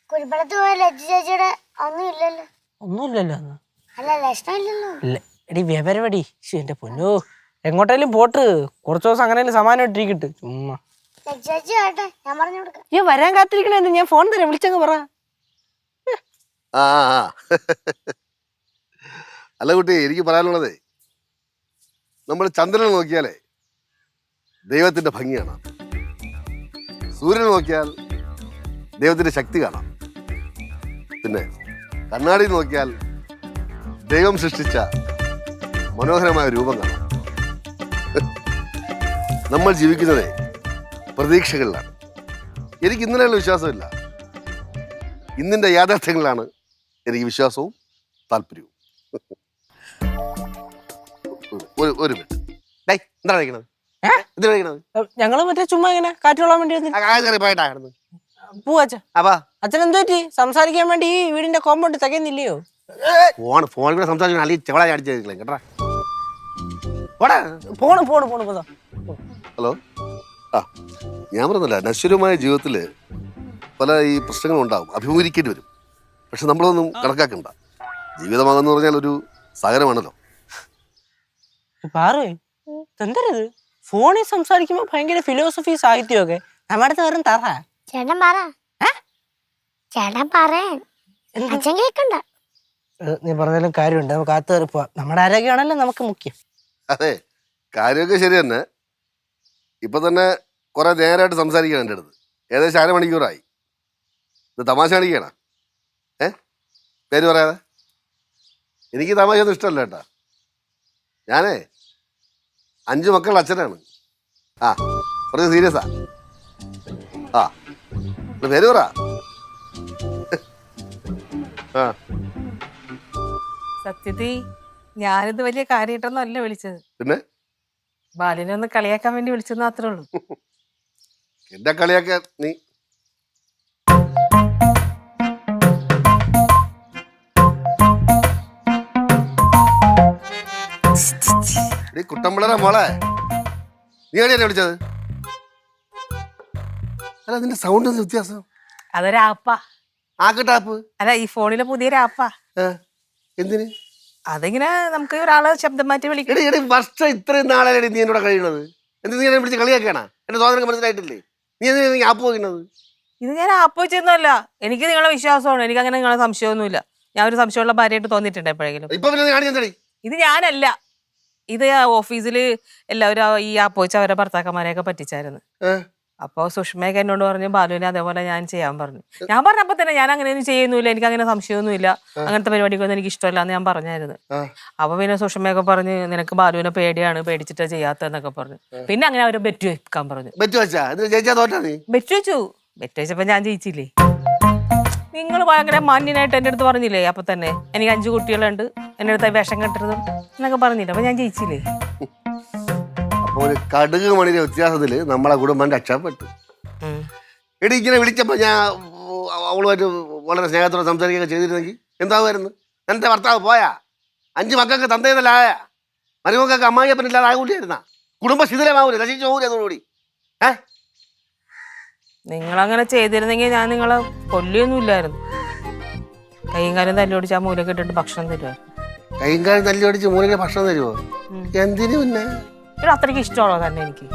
കുരുപ്പളത്ത് പോയ ലജ്ജ ചേച്ചിയുടെ ഒന്നുമില്ലല്ലോ. ഒന്നുമില്ലല്ലോ. അല്ല ലക്ഷണമില്ലല്ലോ. എടി വ്യവരവടി എന്റെ പൊന്നോ, എങ്ങോട്ടേലും പോട്ട് കുറച്ചു ദിവസം അങ്ങനെ സമാനം ഇട്ടിരിക്കട്ട്. ചുമ്മാ ചേച്ചി ആട്ടെ, ഞാൻ പറഞ്ഞു കൊടുക്കാം. ഈ വരാൻ കാത്തിരിക്കണേ, ഞാൻ ഫോൺ തരാം, വിളിച്ചങ്ങ് പറ. അല്ല കുട്ടി, എനിക്ക് പറയാനുള്ളതേ, നമ്മൾ ചന്ദ്രനെ നോക്കിയാലേ ദൈവത്തിന്റെ ഭംഗി കാണാം, സൂര്യനെ നോക്കിയാൽ ദൈവത്തിന്റെ ശക്തി കാണാം, പിന്നെ കണ്ണാടി നോക്കിയാൽ ദൈവം സൃഷ്ടിച്ച മനോഹരമായ രൂപം കാണാം. നമ്മൾ ജീവിക്കുന്നതേ പ്രതീക്ഷകളിലാണ്. എനിക്ക് ഇന്നലെയുള്ള വിശ്വാസമില്ല, ഇന്നിന്റെ യാഥാർത്ഥ്യങ്ങളിലാണ് എനിക്ക് വിശ്വാസവും താല്പര്യവും. ഒരു മിനിറ്റ്, എന്താണ് കഴിക്കണത്? എന്തിനാ കഴിക്കണത്? ഞങ്ങള് മറ്റേ ചുമ്മാ ഇങ്ങനെ കാറ്റുകൊള്ളാൻ വേണ്ടി പോവാച്ച. അച്ഛൻ എന്ത് പറ്റി? സംസാരിക്കാൻ വേണ്ടി ഈ വീടിന്റെ കോമ്പൗണ്ട് തികയുന്നില്ലയോ? ഫോണിൽ കൂടെ സംസാരിക്കണം, അല്ലെങ്കിൽ ചെവള അടിച്ചു കേട്ടാ. ഹലോ, ഞാൻ പറഞ്ഞല്ല, നശ്വരമായ ജീവിതത്തിൽ പല ഈ പ്രശ്നങ്ങളും ഉണ്ടാകും, അഭിമുഖീകരിക്കേണ്ടി വരും. പക്ഷെ നമ്മളൊന്നും കണക്കാക്കണ്ട. ജീവിതമാണെന്ന് പറഞ്ഞാൽ ഒരു സാഗരമാണല്ലോ. എന്തരത് ഫോണിൽ സംസാരിക്കുമ്പോ ഭയങ്കര ഫിലോസഫി സാഹിത്യമൊക്കെ നമ്മുടെ അടുത്ത് വേറെ തറ. ചേട്ടൻ പറ, ചേട്ടൻ പറയാൻ അച്ഛൻ കേൾക്കണ്ട. നീ പറഞ്ഞാലും കാര്യമുണ്ട്, നമുക്ക് കാത്തു കയറി പോവാം. നമ്മുടെ ആരോഗ്യമാണല്ലോ നമുക്ക് മുഖ്യം. അതെ, കാര്യമൊക്കെ ശരി തന്നെ. ഇപ്പൊ തന്നെ കുറെ നേരമായിട്ട് സംസാരിക്കണം എൻ്റെ അടുത്ത്, ഏകദേശം 1/2 മണിക്കൂറായി. ഇത് തമാശ കാണിക്കണം. പേര് പറയാതെ. എനിക്ക് തമാശ ഒന്നും ഇഷ്ടമല്ല കേട്ടാ. ഞാനേ 5 മക്കളുടെ അച്ഛനാണ്. കുറച്ച് സീരിയസാ. പേര് പറ. സത്യത്തിൽ ഞാനിത് വലിയ കാര്യമായിട്ടൊന്നും അല്ല വിളിച്ചത്. പിന്നെ ബാലിനെ ഒന്ന് കളിയാക്കാൻ വേണ്ടി വിളിച്ചെന്ന് മാത്രമേ ഉള്ളൂ. എന്റെ കളിയാക്കാൻ നീ കുട്ടമ്പിളറെ മോളെ, നീ എവിടെയാണ് വിളിച്ചത്? അല്ല, നിന്റെ സൗണ്ട് വ്യത്യാസം. അതൊരാപ്പാ. ആക്കട്ടാപ്പ്? അല്ല, ഈ ഫോണിലെ പുതിയൊരാപ്പാ. എന്തിന്? അതിങ്ങനെ നമുക്ക് ഒരാളെ ശബ്ദം മാറ്റി വിളിക്കണം. വർഷം ഇത്രയും നാളെ നീ എന്നോട് കഴിയണത് എന്ത്? നീ എന്നെ വിളിച്ച് കളിയാക്കണ? എന്റെ തോന്നൽ മനസ്സിലായിട്ടില്ലേ? നീ ആപ്പ് പോയിക്കുന്നത്? ഇത് ഞാൻ ആപ്പ് വെച്ചൊന്നുമല്ല. എനിക്ക് നിങ്ങളെ വിശ്വാസമാണ്, എനിക്ക് അങ്ങനെ നിങ്ങളെ സംശയമൊന്നുമില്ല. ഞാൻ ഒരു സംശയമുള്ള ഭാര്യയായിട്ട് തോന്നിയിട്ടുണ്ട് എപ്പോഴെങ്കിലും? ഇത് ഞാനല്ല, ഇത് ഓഫീസിൽ എല്ലാവരും ഈ ആപ്പ് വെച്ച് അവരുടെ ഭർത്താക്കന്മാരെയൊക്കെ പറ്റിച്ചായിരുന്നു. അപ്പോൾ സുഷ്മയൊക്കെ എന്നോട് പറഞ്ഞു ബാലുവിനെ അതേപോലെ ഞാൻ ചെയ്യാൻ പറഞ്ഞു. ഞാൻ പറഞ്ഞപ്പോ തന്നെ ഞാൻ അങ്ങനെയൊന്നും ചെയ്യുന്നില്ല, എനിക്ക് അങ്ങനെ സംശയമൊന്നുമില്ല, അങ്ങനത്തെ പരിപാടിക്കൊന്നും എനിക്ക് ഇഷ്ടമല്ല എന്ന് ഞാൻ പറഞ്ഞായിരുന്നു. അപ്പൊ പിന്നെ സുഷ്മയൊക്കെ പറഞ്ഞ് നിനക്ക് ബാലുവിനെ പേടിയാണ്, പേടിച്ചിട്ടാ ചെയ്യാത്തന്നൊക്കെ പറഞ്ഞു. പിന്നെ അങ്ങനെ അവര് ബെറ്റ് വെക്കാൻ പറഞ്ഞു. ബെറ്റ് വെച്ചു. ബെറ്റ് വെച്ചപ്പോ ഞാൻ ജയിച്ചില്ലേ. നിങ്ങൾ ഭയങ്കര മാന്യനായിട്ട് എൻ്റെ അടുത്ത് പറഞ്ഞില്ലേ അപ്പൊ തന്നെ, എനിക്ക് 5 കുട്ടികളുണ്ട്, എൻ്റെ അടുത്ത് വിഷം കെട്ടരുതും എന്നൊക്കെ പറഞ്ഞില്ല. അപ്പൊ ഞാൻ ജയിച്ചില്ലേ. ഒരു കടുക് മണിയുടെ വ്യത്യാസത്തില് നമ്മളെ കുടുംബം രക്ഷപ്പെട്ടു. എടി, ഇങ്ങനെ വിളിച്ചപ്പോ ഞാൻ അവളുമായിട്ട് വളരെ സ്നേഹത്തോടെ സംസാരിക്കുകയൊക്കെ ചെയ്തിരുന്നെങ്കിൽ എന്താവുമായിരുന്നു? എന്റെ ഭർത്താവ് പോയാ 5 മക്കൾക്ക് തന്തയെന്നല്ലായ മരുമക്കൾക്ക് അമ്മായിയപ്പനില്ലാതെ ആകൂടിയായിരുന്ന കുടുംബം ശിഥിലമാവൂല, നശിച്ചു പോകൂല അതോടുകൂടി. നിങ്ങളങ്ങനെ ചെയ്തിരുന്നെങ്കിൽ ഞാൻ നിങ്ങളെ കൊല്ലിയൊന്നുമില്ലായിരുന്നു. കൈയും കാര്യം തല്ലോടിച്ച് ആ മൂലൊക്കെ ഇട്ടിട്ട് ഭക്ഷണം തരുമായിരുന്നു. കൈയും കാര്യം തല്ലോടിച്ച് മൂലൊക്കെ ഭക്ഷണം തരുമോ? എന്തിനു? പിന്നെ അത്രയ്ക്ക് ഇഷ്ടമാണോ തന്നെ എനിക്ക്?